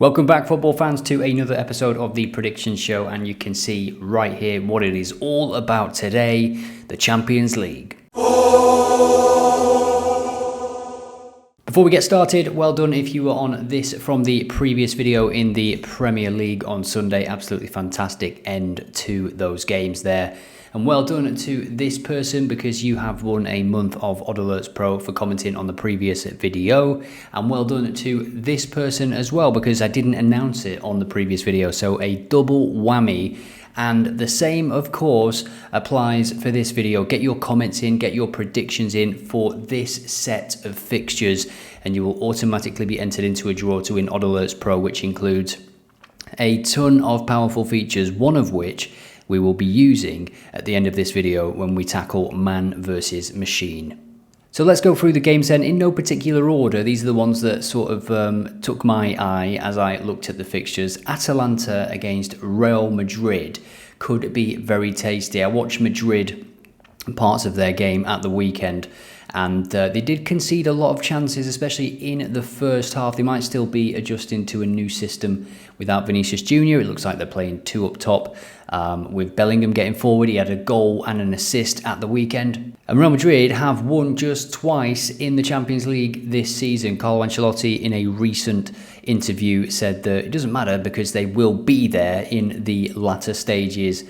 Welcome back, football fans, to another episode of the Prediction Show, and you can see right here what it is all about today, the Champions League. Before we get started, well done if you were on this from the previous video in the Premier League on Sunday. Absolutely fantastic end to those games there. And well done to this person because you have won a month of OddAlerts Pro for commenting on the previous video. And well done to this person as well because I didn't announce it on the previous video. So a double whammy. And the same, of course, applies for this video. Get your comments in, get your predictions in for this set of fixtures, and you will automatically be entered into a draw to win OddAlerts Pro, which includes a ton of powerful features, one of which we will be using at the end of this video when we tackle man versus machine. So let's go through the games then in no particular order. These are the ones that sort of took my eye as I looked at the fixtures. Atalanta against Real Madrid could be very tasty. I watched Madrid parts of their game at the weekend, and they did concede a lot of chances, especially in the first half. They might still be adjusting to a new system without Vinicius Jr. It looks like they're playing two up top, with Bellingham getting forward. He had a goal and an assist at the weekend. And Real Madrid have won just twice in the Champions League this season. Carlo Ancelotti, in a recent interview, said that it doesn't matter because they will be there in the latter stages.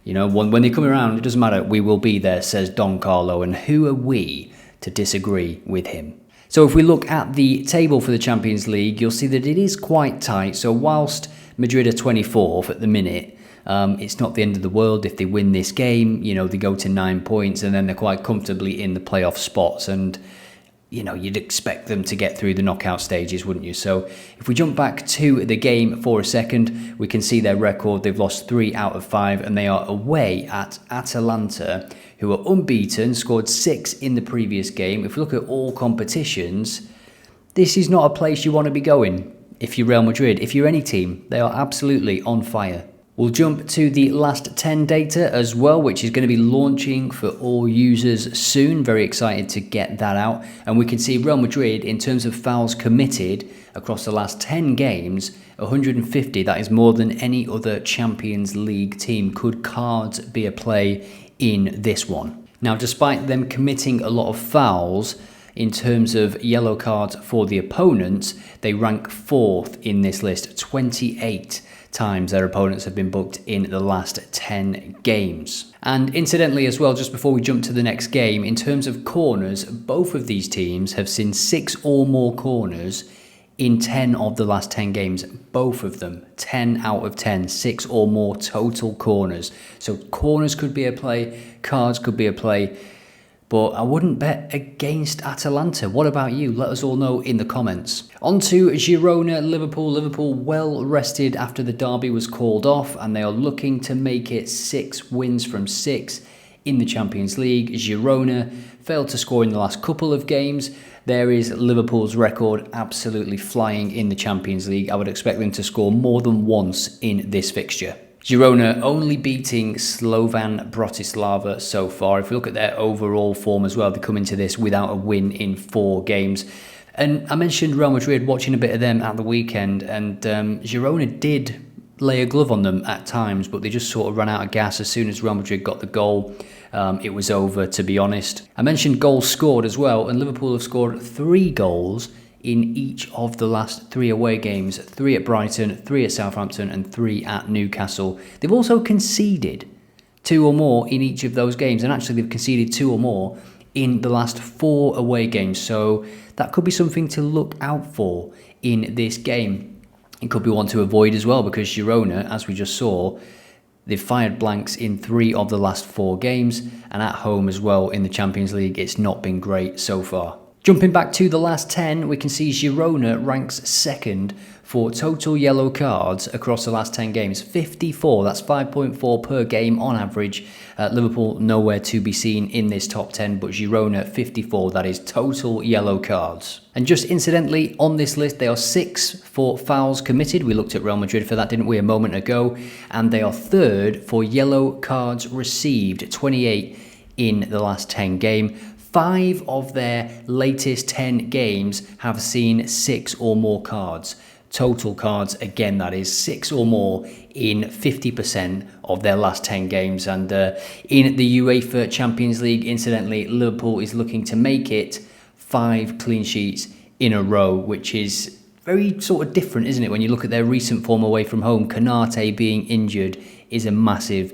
You know, when they come around, it doesn't matter. We will be there, says Don Carlo. And who are we to disagree with him? So if we look at the table for the Champions League, you'll see that it is quite tight. So whilst Madrid are 24th at the minute, it's not the end of the world. If they win this game, you know, they go to 9 points and then they're quite comfortably in the playoff spots. And, you know, you'd expect them to get through the knockout stages, wouldn't you? So if we jump back to the game for a second, we can see their record. They've lost 3 out of 5 and they are away at Atalanta, who are unbeaten, scored 6 in the previous game. If we look at all competitions, this is not a place you want to be going if you're Real Madrid. If you're any team, they are absolutely on fire. We'll jump to the last 10 data as well, which is going to be launching for all users soon. Very excited to get that out. And we can see Real Madrid, in terms of fouls committed across the last 10 games, 150. That is more than any other Champions League team. Could cards be a play in this one? Now, despite them committing a lot of fouls, in terms of yellow cards for the opponents, they rank 4th in this list. 28 times their opponents have been booked in the last 10 games. And incidentally as well, just before we jump to the next game, in terms of corners, both of these teams have seen 6 or more corners in 10 of the last 10 games. Both of them, 10 out of 10, 6 or more total corners. So corners could be a play, cards could be a play, but I wouldn't bet against Atalanta. What about you? Let us all know in the comments. On to Girona, Liverpool. Liverpool well rested after the derby was called off, and they are looking to make it 6 wins from 6 in the Champions League. Girona failed to score in the last couple of games. There is Liverpool's record absolutely flying in the Champions League. I would expect them to score more than once in this fixture. Girona only beating Slovan Bratislava so far. If we look at their overall form as well, they come into this without a win in 4 games. And I mentioned Real Madrid, watching a bit of them at the weekend, and Girona did lay a glove on them at times, but they just sort of ran out of gas as soon as Real Madrid got the goal. It was over, to be honest. I mentioned goals scored as well, and Liverpool have scored 3 goals in each of the last 3 away games. 3 at Brighton, 3 at Southampton, and 3 at Newcastle. They've also conceded 2 or more in each of those games, and actually they've conceded 2 or more in the last 4 away games. So that could be something to look out for in this game. It could be one to avoid as well, because Girona, as we just saw, they've fired blanks in 3 of the last 4 games, and at home as well in the Champions League, it's not been great so far. Jumping back to the last 10, we can see Girona ranks 2nd for total yellow cards across the last 10 games. 54, that's 5.4 per game on average. Liverpool nowhere to be seen in this top 10, but Girona 54, that is total yellow cards. And just incidentally, on this list, they are 6th for fouls committed. We looked at Real Madrid for that, didn't we, a moment ago? And they are 3rd for yellow cards received, 28 in the last 10 games. 5 of their latest 10 games have seen 6 or more cards. total cards. Again, that is 6 or more in 50% of their last 10 games. And in the UEFA Champions League, incidentally, Liverpool is looking to make it 5 clean sheets in a row, which is very sort of different, isn't it? When you look at their recent form away from home, Konate being injured is a massive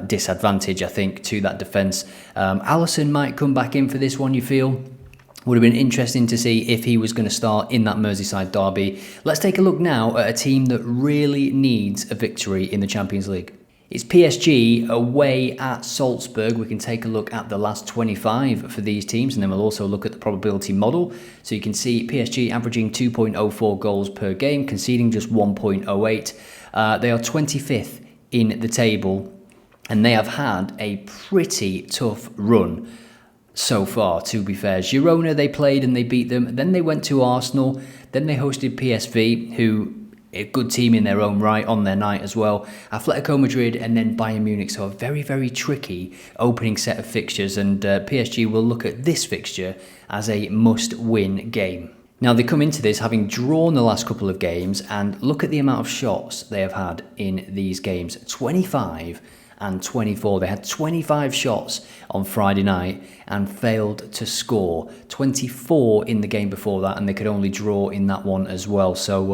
disadvantage, I think, to that defence. Alisson might come back in for this one, you feel? Would have been interesting to see if he was going to start in that Merseyside derby. Let's take a look now at a team that really needs a victory in the Champions League. It's PSG away at Salzburg. We can take a look at the last 25 for these teams, and then we'll also look at the probability model. So you can see PSG averaging 2.04 goals per game, conceding just 1.08. They are 25th in the table, and they have had a pretty tough run so far, to be fair. Girona, they played and they beat them. Then they went to Arsenal. Then they hosted PSV, who a good team in their own right on their night as well. Atletico Madrid and then Bayern Munich. So a very tricky opening set of fixtures. And PSG will look at this fixture as a must-win game. Now, they come into this having drawn the last couple of games, and look at the amount of shots they have had in these games. 25 and 24. They had 25 shots on Friday night and failed to score. 24 in the game before that, and they could only draw in that one as well. So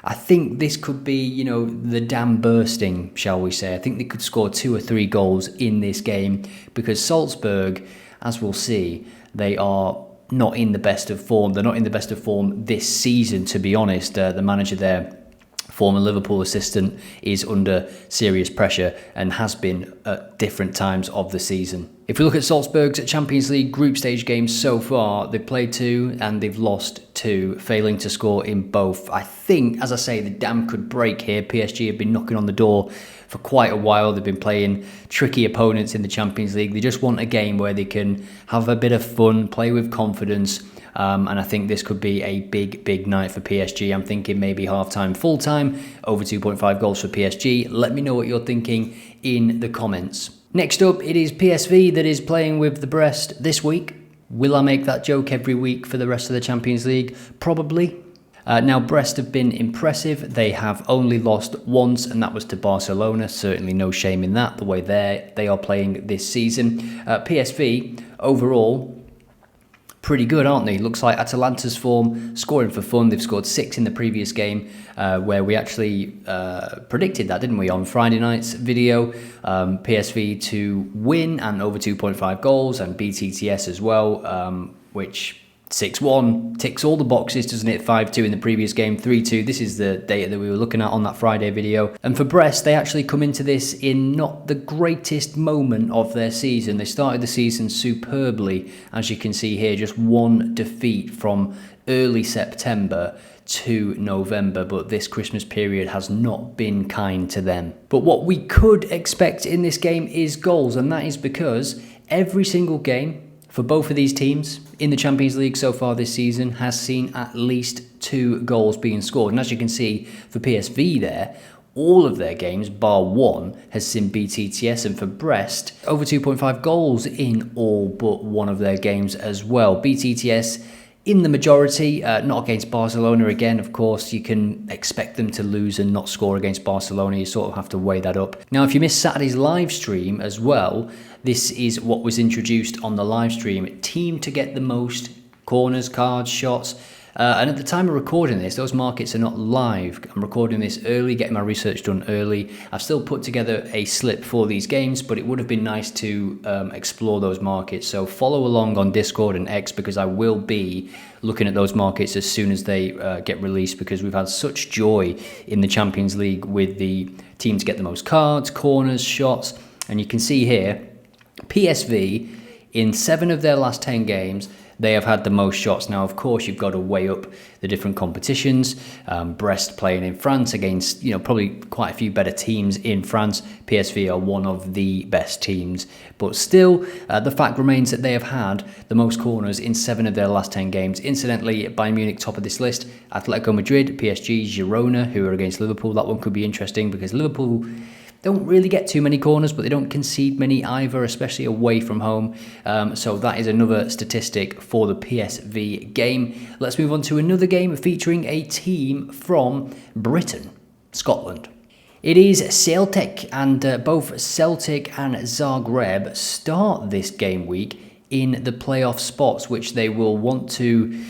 I think this could be, you know, the dam bursting, shall we say. I think they could score 2 or 3 goals in this game, because Salzburg, as we'll see, they are not in the best of form. They're not in the best of form this season, to be honest. The manager there, former Liverpool assistant, is under serious pressure and has been at different times of the season. If we look at Salzburg's Champions League group stage games so far, they've played 2 and they've lost 2, failing to score in both. I think, as I say, the dam could break here. PSG have been knocking on the door for quite a while. They've been playing tricky opponents in the Champions League. They just want a game where they can have a bit of fun, play with confidence. And I think this could be a big night for PSG. I'm thinking maybe half-time, full-time, over 2.5 goals for PSG. Let me know what you're thinking in the comments. Next up, it is PSV that is playing with the Brest this week. Will I make that joke every week for the rest of the Champions League? Probably. Now, Brest have been impressive. They have only lost once, and that was to Barcelona. Certainly no shame in that, the way they are playing this season. PSV, overall, pretty good, aren't they? Looks like Atalanta's form, scoring for fun. They've scored 6 in the previous game, where we actually predicted that, didn't we, on Friday night's video. PSV to win and over 2.5 goals, and BTTS as well, which 6-1 ticks all the boxes, doesn't it? 5-2 in the previous game, 3-2. This is the data that we were looking at on that Friday video. And for Brest, they actually come into this in not the greatest moment of their season. They started the season superbly, as you can see here, just 1 defeat from early September to November, but this Christmas period has not been kind to them. But what we could expect in this game is goals, and that is because every single game for both of these teams in the Champions League so far this season has seen at least 2 goals being scored. And as you can see for PSV there, all of their games, bar 1, has seen BTTS. And for Brest, over 2.5 goals in all but one of their games as well. BTTS in the majority, not against Barcelona again. Of course, you can expect them to lose and not score against Barcelona. You sort of have to weigh that up. Now, if you missed Saturday's live stream as well, this is what was introduced on the live stream. Team to get the most corners, cards, shots. And at the time of recording this, those markets are not live. I'm recording this early, getting my research done early. I've still put together a slip for these games, but it would have been nice to explore those markets. So follow along on Discord and X, because I will be looking at those markets as soon as they get released, because we've had such joy in the Champions League with the team to get the most cards, corners, shots. And you can see here, PSV, in 7 of their last 10 games, they have had the most shots. Now, of course, you've got to weigh up the different competitions. Brest playing in France against, probably quite a few better teams in France. PSV are one of the best teams. But still, the fact remains that they have had the most corners in 7 of their last 10 games. Incidentally, Bayern Munich top of this list. Atletico Madrid, PSG, Girona, who are against Liverpool. That one could be interesting because Liverpool don't really get too many corners, but they don't concede many either, especially away from home. So that is another statistic for the PSV game. Let's move on to another game featuring a team from Britain, Scotland. It is Celtic, and both Celtic and Zagreb start this game week in the playoff spots, which they will want to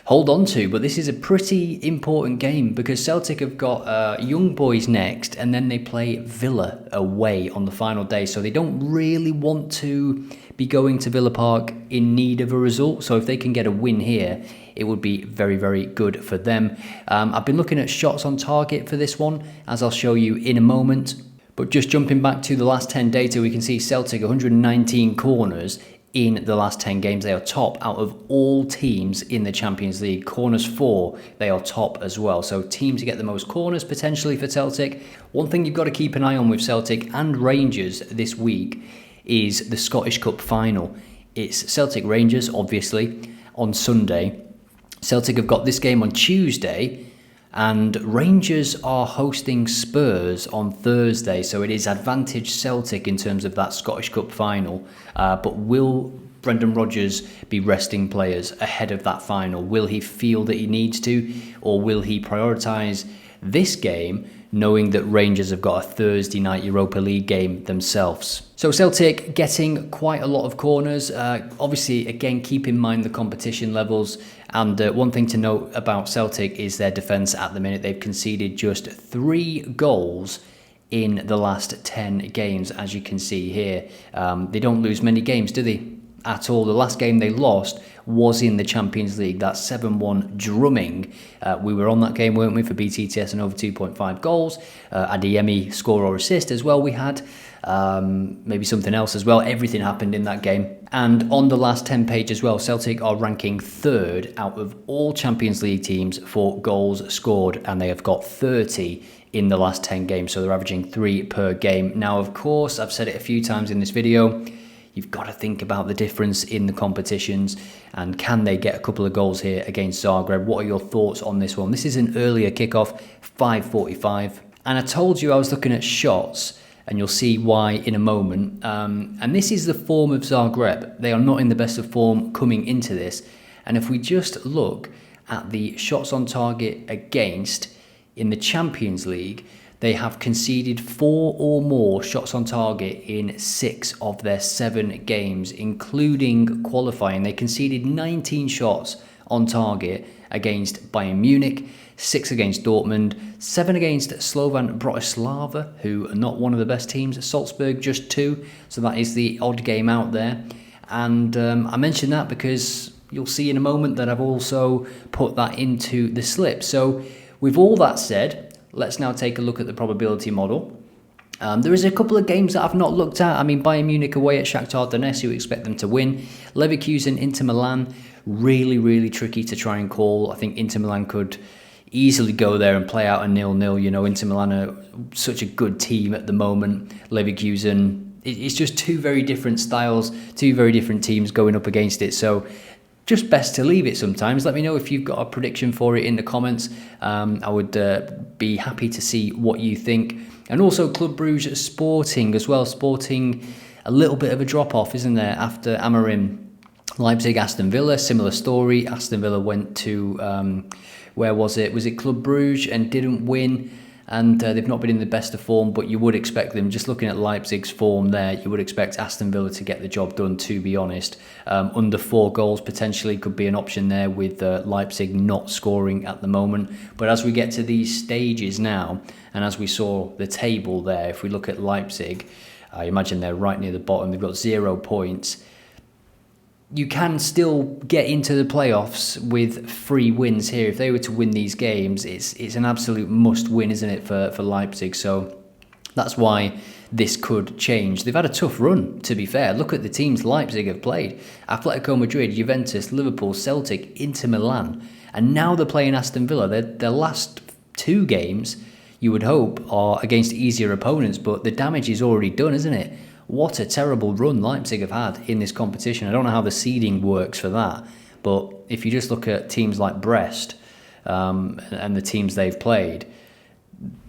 hold on to. But this is a pretty important game because Celtic have got Young Boys next, and then they play Villa away on the final day. So they don't really want to be going to Villa Park in need of a result. So if they can get a win here, it would be very, very good for them. I've been looking at shots on target for this one, as I'll show you in a moment. But just jumping back to the last 10 data, we can see Celtic 119 corners in the last 10 games. They are top out of all teams in the Champions League. Corners for, they are top as well. So team to get the most corners potentially for Celtic. One thing you've got to keep an eye on with Celtic and Rangers this week is the Scottish Cup final. It's Celtic Rangers, obviously, on Sunday. Celtic have got this game on Tuesday, and Rangers are hosting Spurs on Thursday, so it is advantage Celtic in terms of that Scottish Cup final. But will Brendan Rodgers be resting players ahead of that final? Will he feel that he needs to, or will he prioritise this game, knowing that Rangers have got a Thursday night Europa League game themselves? So Celtic getting quite a lot of corners. Obviously, again, keep in mind the competition levels. And one thing to note about Celtic is their defence at the minute. They've conceded just 3 goals in the last 10 games, as you can see here. They don't lose many games, do they? At all. The last game they lost was in the Champions League, that 7-1 drumming. We were on that game, weren't we, for BTTS and over 2.5 goals. Adeyemi score or assist as well we had. Maybe something else as well. Everything happened in that game. And on the last 10 page as well, Celtic are ranking 3rd out of all Champions League teams for goals scored, and they have got 30 in the last 10 games, so they're averaging 3 per game. Now, of course, I've said it a few times in this video, you've got to think about the difference in the competitions, and can they get a couple of goals here against Zagreb? What are your thoughts on this one? This is an earlier kickoff, 5:45, and I told you I was looking at shots, and you'll see why in a moment. And this is the form of Zagreb. They are not in the best of form coming into this, and if we just look at the shots on target against in the Champions League, they have conceded 4 or more shots on target in 6 of their 7 games, including qualifying. They conceded 19 shots on target against Bayern Munich, 6 against Dortmund, 7 against Slovan Bratislava, who are not one of the best teams. Salzburg, just 2. So that is the odd game out there. And I mention that because you'll see in a moment that I've also put that into the slip. So with all that said, let's now take a look at the probability model. There is a couple of games that I've not looked at. I mean, Bayern Munich away at Shakhtar Donetsk, you expect them to win. Leverkusen, Inter Milan, really, really tricky to try and call. I think Inter Milan could easily go there and play out a 0-0. You know, Inter Milan are such a good team at the moment. Leverkusen, it's just 2 very different styles, 2 very different teams going up against it. So just best to leave it sometimes. Let me know if you've got a prediction for it in the comments. I would be happy to see what you think. And also Club Brugge Sporting as well. Sporting, a little bit of a drop-off, isn't there, after Amorim? Leipzig, Aston Villa, similar story. Aston Villa went to, where was it? Was it Club Brugge and didn't win? And they've not been in the best of form, but you would expect them, just looking at Leipzig's form there, you would expect Aston Villa to get the job done, to be honest. Under 4 goals potentially could be an option there, with Leipzig not scoring at the moment. But as we get to these stages now, and as we saw the table there, if we look at Leipzig, I imagine they're right near the bottom, they've got 0 points. You can still get into the playoffs with 3 wins here. If they were to win these games, it's an absolute must-win, isn't it, for Leipzig? So that's why this could change. They've had a tough run, to be fair. Look at the teams Leipzig have played. Atletico Madrid, Juventus, Liverpool, Celtic, Inter Milan. And now they're playing Aston Villa. Their last 2 games, you would hope, are against easier opponents, but the damage is already done, isn't it? What a terrible run Leipzig have had in this competition. I don't know how the seeding works for that, but if you just look at teams like Brest and the teams they've played,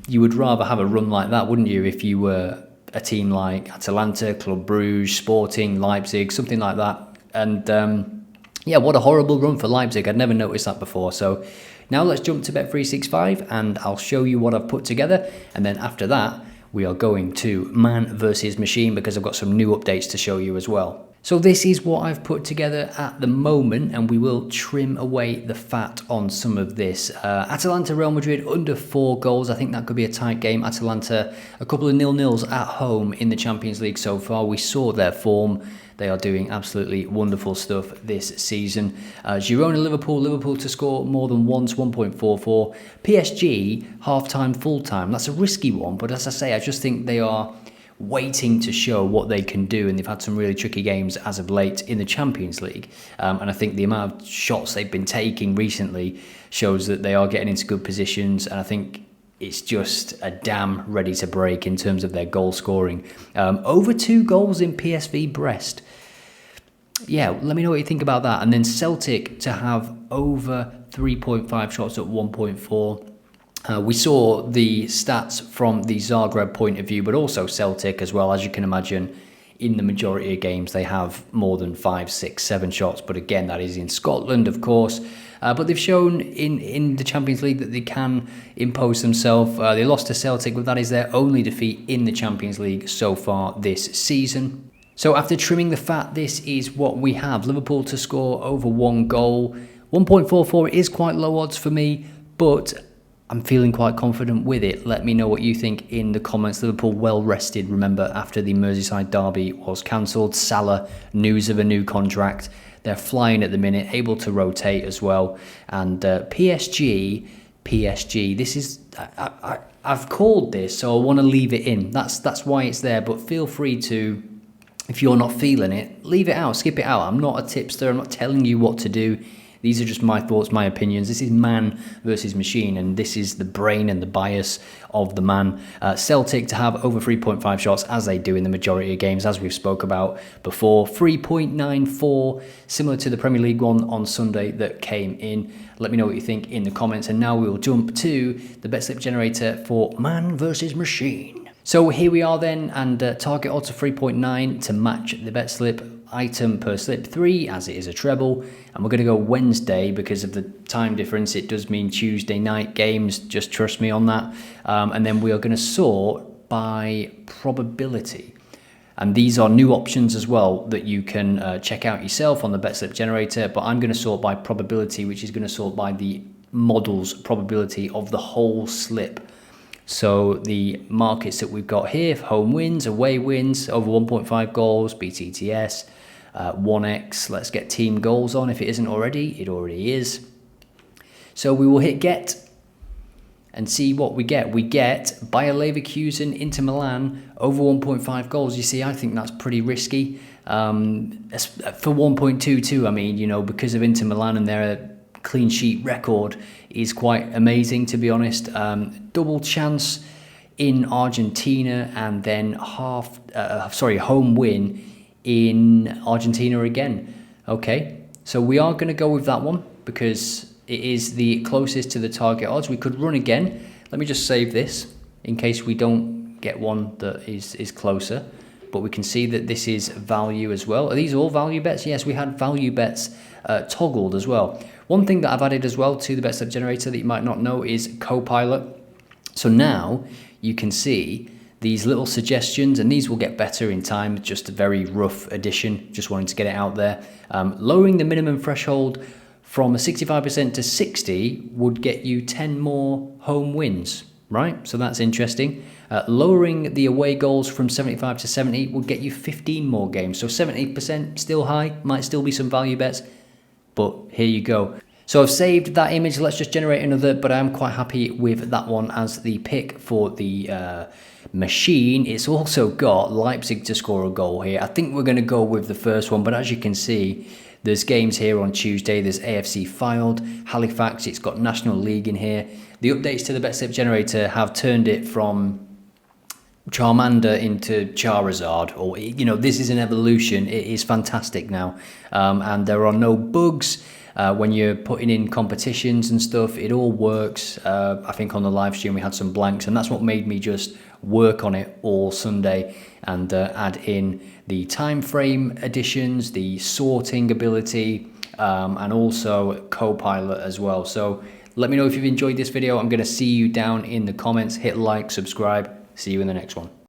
you would rather have a run like that, wouldn't you, if you were a team like Atalanta, Club Brugge, Sporting, Leipzig, something like that. And yeah, what a horrible run for Leipzig. I'd never noticed that before. So now let's jump to Bet365 and I'll show you what I've put together. And then after that, we are going to man versus machine because I've got some new updates to show you as well. So this is what I've put together at the moment, and we will trim away the fat on some of this. Atalanta, Real Madrid under 4 goals. I think that could be a tight game. Atalanta, a couple of 0-0s at home in the Champions League so far. We saw their form. They are doing absolutely wonderful stuff this season. Girona, Liverpool to score more than once, 1.44. PSG, half-time, full-time. That's a risky one, but as I say, I just think they are waiting to show what they can do, and they've had some really tricky games as of late in the Champions League, and I think the amount of shots they've been taking recently shows that they are getting into good positions, and I think it's just a damn ready to break in terms of their goal scoring. Over 2 goals in PSV Brest. Yeah, let me know what you think about that. And then Celtic to have over 3.5 shots at 1.4. We saw the stats from the Zagreb point of view, but also Celtic as well. As you can imagine, in the majority of games, they have more than 5, 6, 7 shots. But again, that is in Scotland, of course. But they've shown in the Champions League that they can impose themselves. They lost to Celtic, but that is their only defeat in the Champions League so far this season. So after trimming the fat, this is what we have. Liverpool to score over 1 goal. 1.44 is quite low odds for me, but I'm feeling quite confident with it. Let me know what you think in the comments. Liverpool well rested, remember, after the Merseyside derby was cancelled. Salah, news of a new contract. They're flying at the minute, able to rotate as well. And PSG, this is, I've called this, so I want to leave it in. That's why it's there, but feel free to, if you're not feeling it, leave it out, skip it out. I'm not a tipster, I'm not telling you what to do. These are just my thoughts, my opinions. This is man versus machine, and this is the brain and the bias of the man. Celtic to have over 3.5 shots, as they do in the majority of games, as we've spoke about before. 3.94, similar to the Premier League one on Sunday that came in. Let me know what you think in the comments. And now we will jump to the Betslip generator for man versus machine. So here we are then, and target odds of 3.9 to match the Betslip. Item per slip 3, as it is a treble, and we're going to go Wednesday because of the time difference. It does mean Tuesday night games, just trust me on that. And then we are going to sort by probability, and these are new options as well that you can check out yourself on the Betslip generator, but I'm going to sort by probability, which is going to sort by the model's probability of the whole slip. So the markets that we've got here: home wins, away wins, over 1.5 goals, BTTS, 1x. Let's get team goals on if it isn't already. It already is. So we will hit get and see what we get. We get Bayer Leverkusen, Inter Milan, over 1.5 goals. You see, I think that's pretty risky. For 1.22, I mean, you know, because of Inter Milan and their clean sheet record is quite amazing, to be honest. Double chance in Argentina, and then home win in Argentina again. Okay, so we are going to go with that one because it is the closest to the target odds. We could run again. Let me just save this in case we don't get one that is closer. But we can see that this is value as well. Are these all value bets? Yes, we had value bets toggled as well. One thing that I've added as well to the Betslip generator that you might not know is Copilot. So now you can see these little suggestions, and these will get better in time. Just a very rough addition, just wanting to get it out there. Lowering the minimum threshold from a 65% to 60 would get you 10 more home wins, right? So that's interesting. Lowering the away goals from 75 to 70 will get you 15 more games. So 70% still high, might still be some value bets, but here you go. So I've saved that image. Let's just generate another, but I'm quite happy with that one as the pick for the machine. It's also got Leipzig to score a goal here. I think we're going to go with the first one, but as you can see, there's games here on Tuesday. There's AFC Fylde, Halifax. It's got National League in here. The updates to the Betslip generator have turned it from Charmander into Charizard, or, you know, this is an evolution. It is fantastic now, and there are no bugs. when you're putting in competitions and stuff, it all works. I think on the live stream we had some blanks, and that's what made me just work on it all Sunday and add in the time frame additions, the sorting ability, and also Copilot as well. So let me know if you've enjoyed this video. I'm going to see you down in the comments. Hit like, subscribe. See you in the next one.